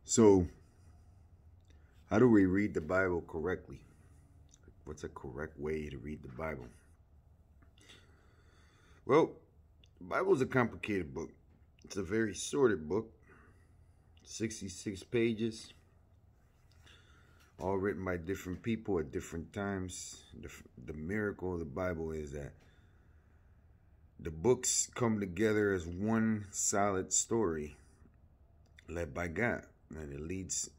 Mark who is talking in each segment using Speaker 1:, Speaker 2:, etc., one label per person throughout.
Speaker 1: So, how do we read the Bible correctly? What's a correct way to read the Bible? Well, the Bible is a complicated book. It's a very sorted book, 66 pages, all written by different people at different times. The miracle of the Bible is that the books come together as one solid story led by God, and it leads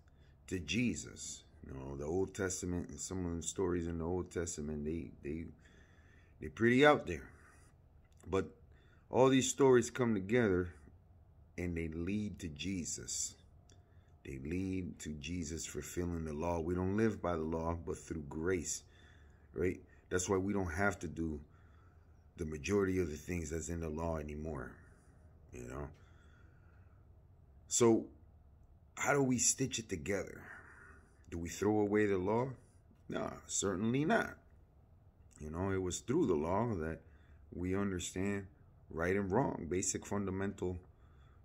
Speaker 1: to Jesus. You know, the Old Testament and some of the stories in the Old Testament, they're pretty out there. But all these stories come together and they lead to Jesus. They lead to Jesus fulfilling the law. We don't live by the law, but through grace, right? That's why we don't have to do the majority of the things that's in the law anymore, you know? So how do we stitch it together? Do we throw away the law? No, certainly not. You know, it was through the law that we understand right and wrong, basic fundamental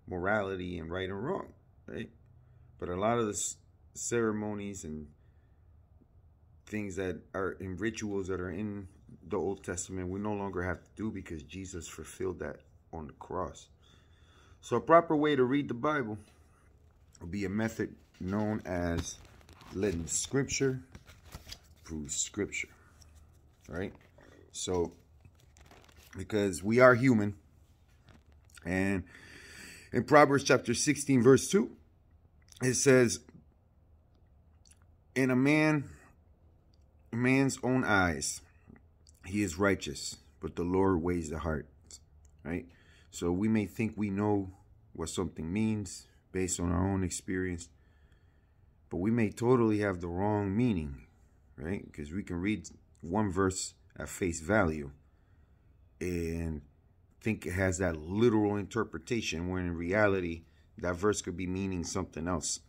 Speaker 1: morality and right and wrong, right? But a lot of the ceremonies and things that are in rituals that are in the Old Testament, we no longer have to do because Jesus fulfilled that on the cross. So a proper way to read the Bible will be a method known as letting Scripture prove Scripture, right? So, because we are human, and in Proverbs chapter 16, verse 2, it says, in a man's own eyes, he is righteous, but the Lord weighs the heart, right? So we may think we know what something means based on our own experience, but we may totally have the wrong meaning, right? Because we can read one verse at face value and think it has that literal interpretation, when in reality, that verse could be meaning something else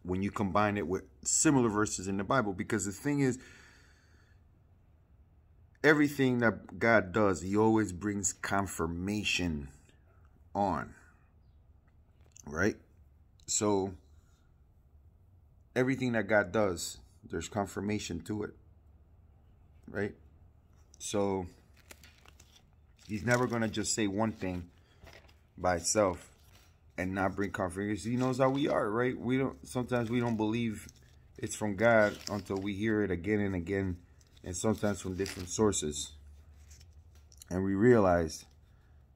Speaker 1: when you combine it with similar verses in the Bible. Because the thing is, everything that God does, he always brings confirmation on, right? So everything that God does, there's confirmation to it, right? So he's never going to just say one thing by itself and not bring confirmation. He knows how we are, right? Sometimes we don't believe it's from God until we hear it again and again, and sometimes from different sources. And we realize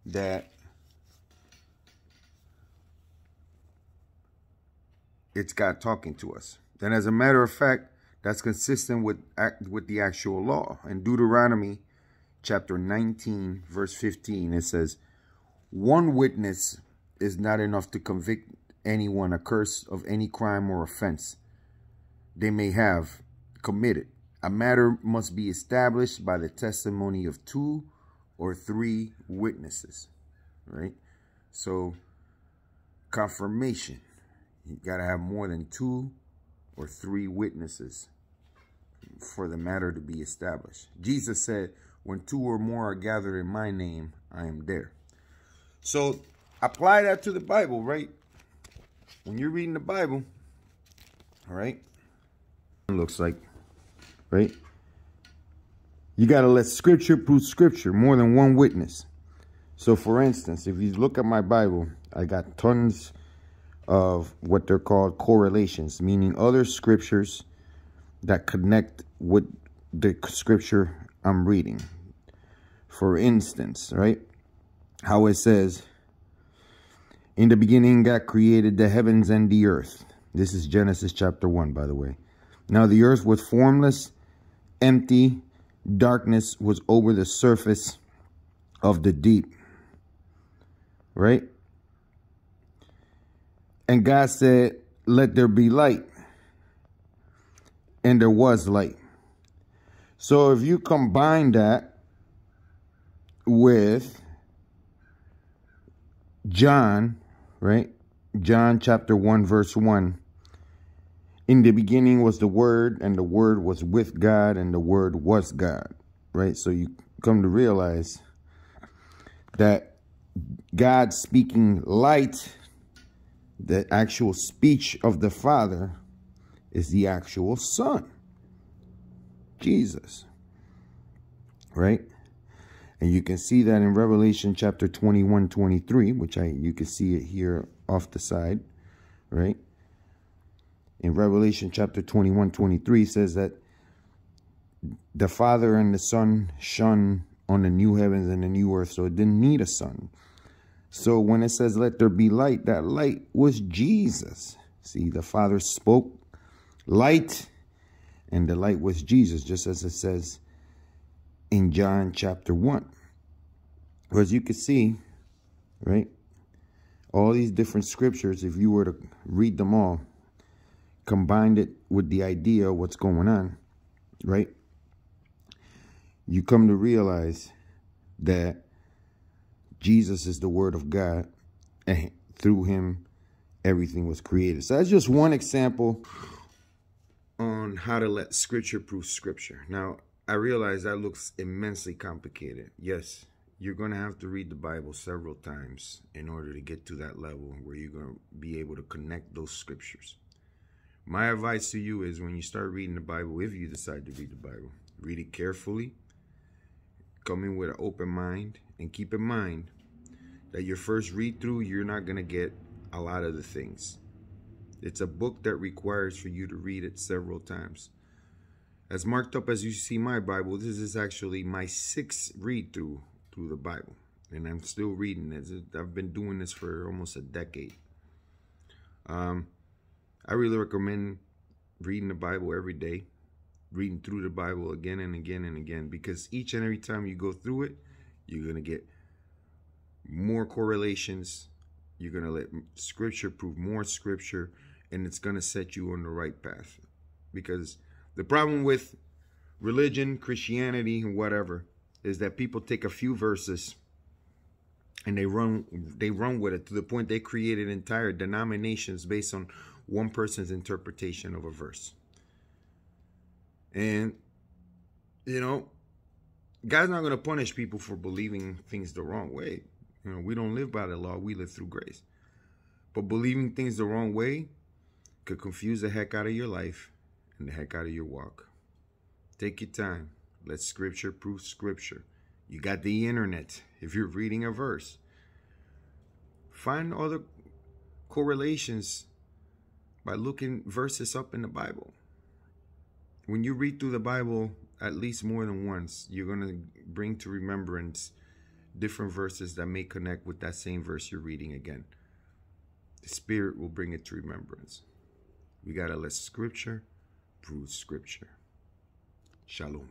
Speaker 1: that it's God talking to us. And as a matter of fact, that's consistent with the actual law. In Deuteronomy chapter 19, verse 15, it says, one witness is not enough to convict anyone accursed of any crime or offense they may have committed. A matter must be established by the testimony of 2 or 3 witnesses, right? So confirmation, you got to have more than 2 or 3 witnesses for the matter to be established. Jesus said, when 2 or more are gathered in my name, I am there. So apply that to the Bible, right? When you're reading the Bible, all right, it looks like, right? You got to let Scripture prove Scripture, more than one witness. So for instance, if you look at my Bible, I got tons of what they're called correlations, meaning other scriptures that connect with the scripture I'm reading. For instance, right, how it says, in the beginning God created the heavens and the earth. This is Genesis chapter 1, by the way. Now the earth was formless, empty, darkness was over the surface of the deep, right? And God said, let there be light. And there was light. So if you combine that with John, right? John chapter 1, verse 1. In the beginning was the Word, and the Word was with God, and the Word was God, right? So you come to realize that God speaking light The actual speech of the Father is the actual Son, Jesus, right? And you can see that in Revelation chapter 21:23, which you can see it here off the side, right? In Revelation chapter 21:23 says that the Father and the Son shone on the new heavens and the new earth, so it didn't need a son. So when it says, let there be light, that light was Jesus. See, the Father spoke light, and the light was Jesus, just as it says in John chapter 1. As you can see, right, all these different scriptures, if you were to read them all, combined it with the idea of what's going on, right, you come to realize that Jesus is the Word of God, and through him, everything was created. So that's just one example on how to let Scripture prove Scripture. Now, I realize that looks immensely complicated. Yes, you're going to have to read the Bible several times in order to get to that level where you're going to be able to connect those Scriptures. My advice to you is when you start reading the Bible, if you decide to read the Bible, read it carefully, come in with an open mind, and keep in mind that your first read through, you're not going to get a lot of the things. It's a book that requires for you to read it several times. As marked up as you see my Bible, this is actually my 6th read through the Bible. And I'm still reading it. I've been doing this for almost a decade. I really recommend reading the Bible every day, reading through the Bible again and again and again, because each and every time you go through it, you're going to get more correlations. You're going to let Scripture prove more Scripture, and it's going to set you on the right path. Because the problem with religion, Christianity, and whatever, is that people take a few verses and they run with it to the point they created entire denominations based on one person's interpretation of a verse. And, you know, God's not going to punish people for believing things the wrong way. You know, we don't live by the law. We live through grace. But believing things the wrong way could confuse the heck out of your life and the heck out of your walk. Take your time. Let Scripture prove Scripture. You got the internet. If you're reading a verse, find other correlations by looking verses up in the Bible. When you read through the Bible at least more than once, you're going to bring to remembrance different verses that may connect with that same verse you're reading again. The Spirit will bring it to remembrance. We got to let Scripture prove Scripture. Shalom.